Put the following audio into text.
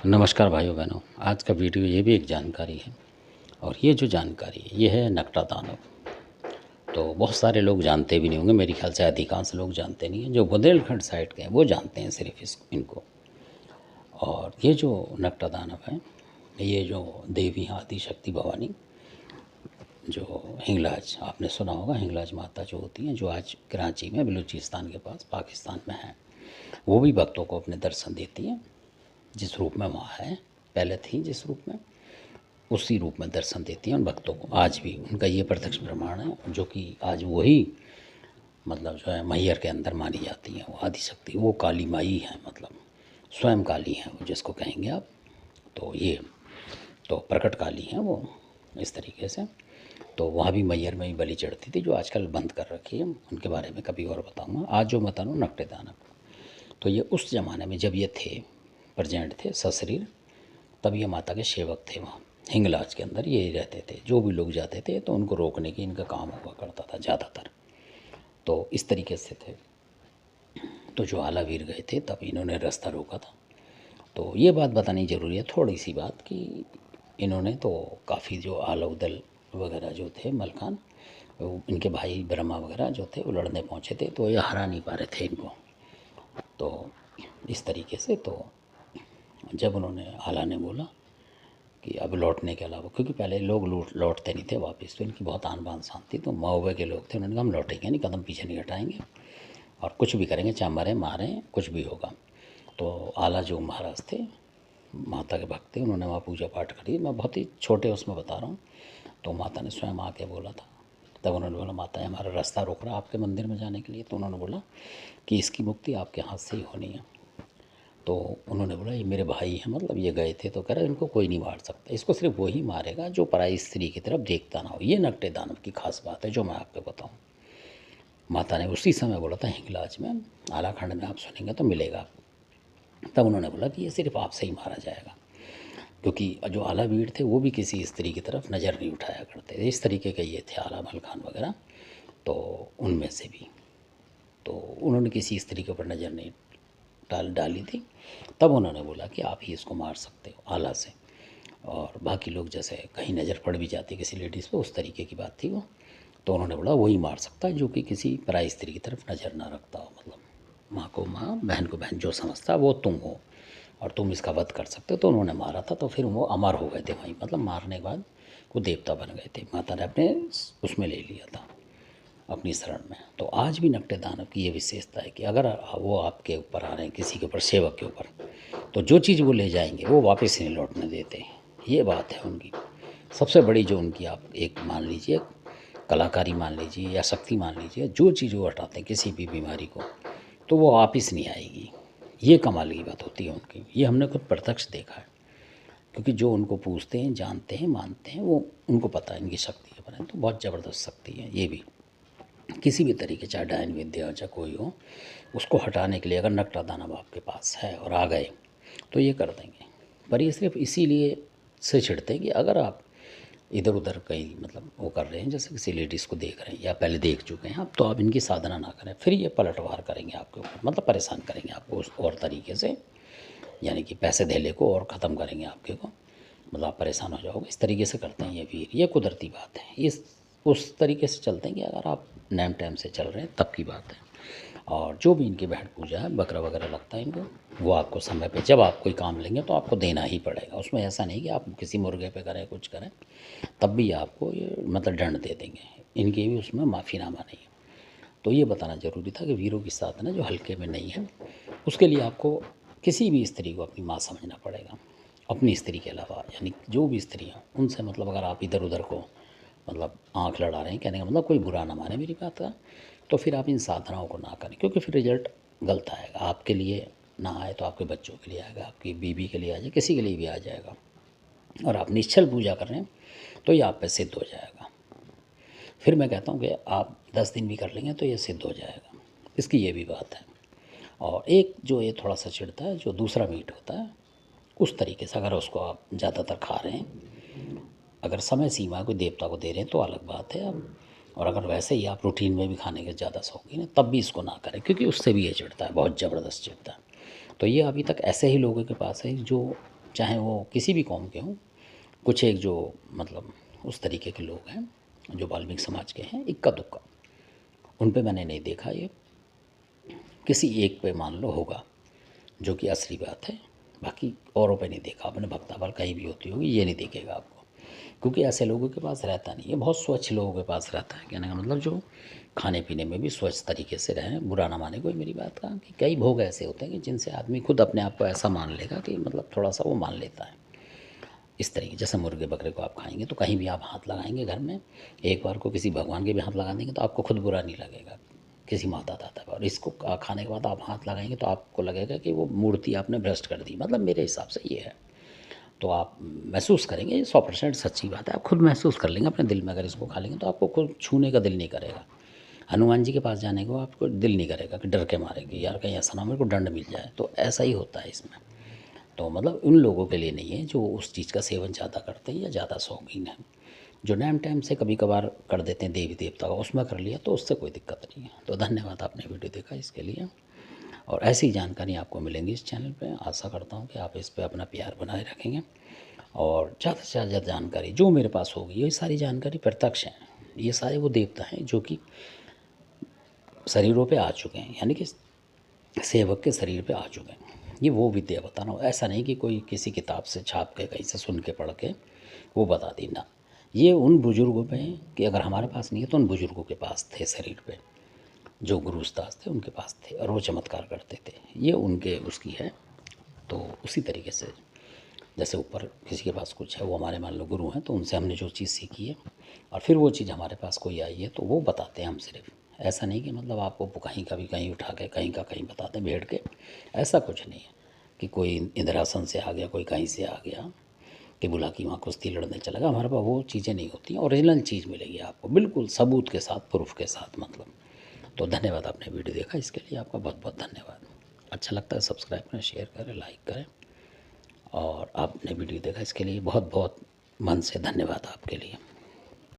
नमस्कार भाइयों बहनों। आज का वीडियो ये भी एक जानकारी है और ये जो जानकारी है ये है नकटा दानव। तो बहुत सारे लोग जानते भी नहीं होंगे, मेरे ख्याल से अधिकांश लोग जानते नहीं हैं। जो बुंदेलखंड साइड के हैं वो जानते हैं सिर्फ इनको। और ये जो नकटा दानव है, ये जो देवी आदिशक्ति भवानी, जो हिंगलाज, आपने सुना होगा, हिंगलाज माता जो होती हैं, जो आज कराची में बलूचिस्तान के पास पाकिस्तान में है, वो भी भक्तों को अपने दर्शन देती हैं। जिस रूप में वहाँ है, पहले थी जिस रूप में, उसी रूप में दर्शन देती हैं उन भक्तों को। आज भी उनका ये प्रत्यक्ष प्रमाण है, जो कि आज वही मतलब जो है मैहर के अंदर मानी जाती हैं। वो आदिशक्ति, वो काली माई है, मतलब स्वयं काली हैं वो, जिसको कहेंगे आप। तो ये तो प्रकट काली हैं वो, इस तरीके से। तो वहाँ भी मैहर में ही बलि चढ़ती थी, जो आजकल बंद कर रखी है। उनके बारे में कभी और बताऊँगा। आज जो बता रहा हूँ नकटे दानव, तो ये उस ज़माने में जब ये थे, प्रेजेंट थे सशरीर, तब ये माता के सेवक थे। वहाँ हिंगलाज के अंदर ये रहते थे। जो भी लोग जाते थे तो उनको रोकने की इनका काम हुआ करता था ज़्यादातर। तो इस तरीके से थे। तो जो आलावीर गए थे तब इन्होंने रास्ता रोका था। तो ये बात बतानी ज़रूरी है, थोड़ी सी बात, कि इन्होंने तो काफ़ी जो आला उदल वगैरह जो थे मलखान, इनके भाई ब्रह्मा वगैरह जो थे वो लड़ने पहुँचे थे, तो ये हरा नहीं पा रहे थे इनको। तो इस तरीके से तो जब उन्होंने आला ने बोला कि अब लौटने के अलावा, क्योंकि पहले लोग लौटते नहीं थे वापस, तो इनकी बहुत आन बान शान थी। तो महुए के लोग थे, उन्होंने कहा हम लौटेंगे नहीं, कदम पीछे नहीं हटाएंगे और कुछ भी करेंगे, चाहे मरें मारें, कुछ भी होगा। तो आला जो महाराज थे, माता के भक्त थे, उन्होंने वहाँ पूजा पाठ करी। मैं बहुत ही छोटे उसमें बता रहा हूँ। तो माता ने स्वयं आके बोला था। तब उन्होंने बोला, माता हमारा रास्ता रोक रहा आपके मंदिर में जाने के लिए। तो उन्होंने बोला कि इसकी मुक्ति आपके हाथ से ही होनी है। तो उन्होंने बोला ये मेरे भाई हैं, मतलब ये गए थे, तो कह रहे इनको कोई नहीं मार सकता, इसको सिर्फ वही मारेगा जो पराई स्त्री की तरफ देखता ना हो। ये नकटे दानव की खास बात है जो मैं आपको बताऊं। माता ने उसी समय बोला था हिंगलाज में, आलाखंड में आप सुनेंगे तो मिलेगा। तब उन्होंने बोला कि ये सिर्फ आपसे ही मारा जाएगा, क्योंकि जो आला भीड़ थे वो भी किसी स्त्री की तरफ नज़र नहीं उठाया करते थे। इस तरीके के ये थे आला मलखान वगैरह, तो उनमें से भी। तो उन्होंने किसी स्त्री के ऊपर नज़र नहीं डाली थी। तब उन्होंने बोला कि आप ही इसको मार सकते हो आला से। और बाकी लोग जैसे कहीं नज़र पड़ भी जाती किसी लेडीज़ पे, उस तरीके की बात थी वो। तो उन्होंने बोला वही मार सकता है जो कि किसी पराई स्त्री की तरफ नज़र ना रखता हो, मतलब माँ को माँ, बहन को बहन, जो समझता वो तुम हो और तुम इसका वध कर सकते हो। तो उन्होंने मारा था। तो फिर वो अमर हो गए थे वहीं, मतलब मारने के बाद वो देवता बन गए थे। माता ने अपने उसमें ले लिया था, अपनी शरण में। तो आज भी नकटे दानव की ये विशेषता है कि अगर वो आपके ऊपर आ रहे हैं, किसी के ऊपर, सेवक के ऊपर, तो जो चीज़ वो ले जाएंगे वो वापस नहीं लौटने देते। ये बात है उनकी सबसे बड़ी, जो उनकी आप एक मान लीजिए कलाकारी मान लीजिए या शक्ति मान लीजिए, जो चीज़ वो हटाते हैं किसी भी बीमारी को, तो वो वापस नहीं आएगी। ये कमाल की बात होती है उनकी। ये हमने खुद प्रत्यक्ष देखा है, क्योंकि जो उनको पूछते हैं, जानते हैं, मानते हैं, वो उनको पता है इनकी शक्ति के बारे में। तो बहुत ज़बरदस्त शक्ति है ये भी। किसी भी तरीके, चाहे डायन विद्या हो चाहे कोई हो, उसको हटाने के लिए अगर नकटा दानव आपके पास है और आ गए तो ये कर देंगे। पर ये सिर्फ इसीलिए से छिड़ते हैं कि अगर आप इधर उधर कहीं मतलब वो कर रहे हैं, जैसे किसी लेडीज़ को देख रहे हैं या पहले देख चुके हैं आप, तो आप इनकी साधना ना करें। फिर ये पलटवार करेंगे आपके ऊपर, मतलब परेशान करेंगे आपको उस और तरीके से, यानी कि पैसे धेले को और ख़त्म करेंगे आपके को, मतलब आप परेशान हो जाओगे। इस तरीके से करते हैं ये वीर। ये कुदरती बात है। इस उस तरीके से चलते हैं कि अगर आप नेम टाइम से चल रहे हैं तब की बात है। और जो भी इनकी बैठ पूजा है, बकरा वगैरह लगता है इनको, वो आपको समय पे, जब आप कोई काम लेंगे तो आपको देना ही पड़ेगा। उसमें ऐसा नहीं कि आप किसी मुर्गे पे करें, कुछ करें, तब भी आपको ये मतलब दंड दे देंगे। इनके भी उसमें माफ़ीनामा नहीं है। तो ये बताना ज़रूरी था कि वीरों की साधना जो हल्के में नहीं है, उसके लिए आपको किसी भी स्त्री को अपनी माँ समझना पड़ेगा, अपनी स्त्री के अलावा। यानी जो भी स्त्री हैं उनसे मतलब अगर आप इधर उधर को मतलब आँख लड़ा रहे हैं, कहने का मतलब कोई बुरा ना माने मेरी बात का, तो फिर आप इन साधनाओं को ना करें, क्योंकि फिर रिजल्ट गलत आएगा। आपके लिए ना आए तो आपके बच्चों के लिए आएगा, आपकी बीवी के लिए आ जाए, किसी के लिए भी आ जाएगा। और आप निश्चल पूजा कर रहे हैं तो ये आप पे सिद्ध हो जाएगा। फिर मैं कहता हूँ कि आप 10 दिन भी कर लेंगे तो ये सिद्ध हो जाएगा। इसकी ये भी बात है। और एक जो ये थोड़ा सा चिढ़ता है, जो दूसरा मीट होता है, उस तरीके से अगर उसको आप ज़्यादातर खा रहे हैं, अगर समय सीमा कोई देवता को दे रहे हैं तो अलग बात है अब। और अगर वैसे ही आप रूटीन में भी खाने के ज़्यादा शौकीन है, तब भी इसको ना करें, क्योंकि उससे भी ये चिढ़ता है, बहुत ज़बरदस्त चिढ़ता है। तो ये अभी तक ऐसे ही लोगों के पास है जो चाहे वो किसी भी कौम के हों, कुछ एक जो मतलब उस तरीके के लोग हैं जो वाल्मीकि समाज के हैं, इक्का दुक्का, उन पे मैंने नहीं देखा। ये किसी एक पे मान लो होगा जो कि असली बात है, बाकी औरों पे नहीं देखा। आपने भक्तावल कहीं भी होती होगी, ये नहीं दिखेगा आपको, क्योंकि ऐसे लोगों के पास रहता नहीं है। बहुत स्वच्छ लोगों के पास रहता है। कहने का मतलब जो खाने पीने में भी स्वच्छ तरीके से रहें। बुरा ना माने कोई मेरी बात का, कि कई भोग ऐसे होते हैं कि जिनसे आदमी खुद अपने आप को ऐसा मान लेगा कि मतलब थोड़ा सा वो मान लेता है। इस तरीके जैसे मुर्गे बकरे को आप खाएंगे तो कहीं भी आप हाथ लगाएंगे घर में, एक बार को किसी भगवान के भी हाथ लगा देंगे तो आपको खुद बुरा नहीं लगेगा, किसी माता दाता का। और इसको खाने के बाद आप हाथ लगाएंगे तो आपको लगेगा कि वो मूर्ति आपने भ्रष्ट कर दी। मतलब मेरे हिसाब से ये है। तो आप महसूस करेंगे, ये 100% सच्ची बात है। आप खुद महसूस कर लेंगे अपने दिल में, अगर इसको खा लेंगे तो आपको खुद छूने का दिल नहीं करेगा। हनुमान जी के पास जाने को आपको दिल नहीं करेगा कि डर के मारे कि यार कहीं ऐसा ना मेरे को दंड मिल जाए। तो ऐसा ही होता है इसमें। तो मतलब उन लोगों के लिए नहीं है जो उस चीज़ का सेवन ज़्यादा करते हैं या ज़्यादा शौकीन हैं। जो टाइम टाइम से कभी कभार कर देते हैं देवी देवता का, उसमें कर लिया तो उससे कोई दिक्कत नहीं है। तो धन्यवाद, आपने वीडियो देखा इसके लिए। और ऐसी जानकारी आपको मिलेंगी इस चैनल पे। आशा करता हूँ कि आप इस पे अपना प्यार बनाए रखेंगे और ज़्यादा से ज़्यादा जानकारी जो मेरे पास होगी, ये सारी जानकारी प्रत्यक्ष है। ये सारे वो देवता हैं जो कि शरीरों पे आ चुके हैं, यानी कि सेवक के शरीर पे आ चुके हैं। ये वो विद्या बताना हो, ऐसा नहीं कि कोई किसी किताब से छाप के कहीं से सुन के पढ़ के वो बता दी ना। ये उन बुज़ुर्गों पे कि अगर हमारे पास नहीं है तो उन बुज़ुर्गों के पास थे शरीर पे, जो गुरु उस्ताद थे उनके पास थे और वो चमत्कार करते थे। ये उनके उसकी है। तो उसी तरीके से जैसे ऊपर किसी के पास कुछ है, वो हमारे मान लो गुरु हैं, तो उनसे हमने जो चीज़ सीखी है और फिर वो चीज़ हमारे पास कोई आई है तो वो बताते हैं हम सिर्फ। ऐसा नहीं कि मतलब आपको कहीं का भी कहीं उठा के कहीं का कहीं बताते हैं बैठ के, ऐसा कुछ नहीं है कि कोई इंदिरासन से आ गया, कोई कहीं से आ गया कि बुला कि वहाँ कुश्ती लड़ने चला गया। हमारे पास वो चीज़ें नहीं होती हैं। ओरिजिनल चीज़ मिलेगी आपको बिल्कुल सबूत के साथ, प्रूफ के साथ मतलब। तो धन्यवाद, आपने वीडियो देखा, इसके लिए आपका बहुत बहुत धन्यवाद। अच्छा लगता है सब्सक्राइब करें, शेयर करें, लाइक करें। और आपने वीडियो देखा इसके लिए बहुत बहुत मन से धन्यवाद आपके लिए।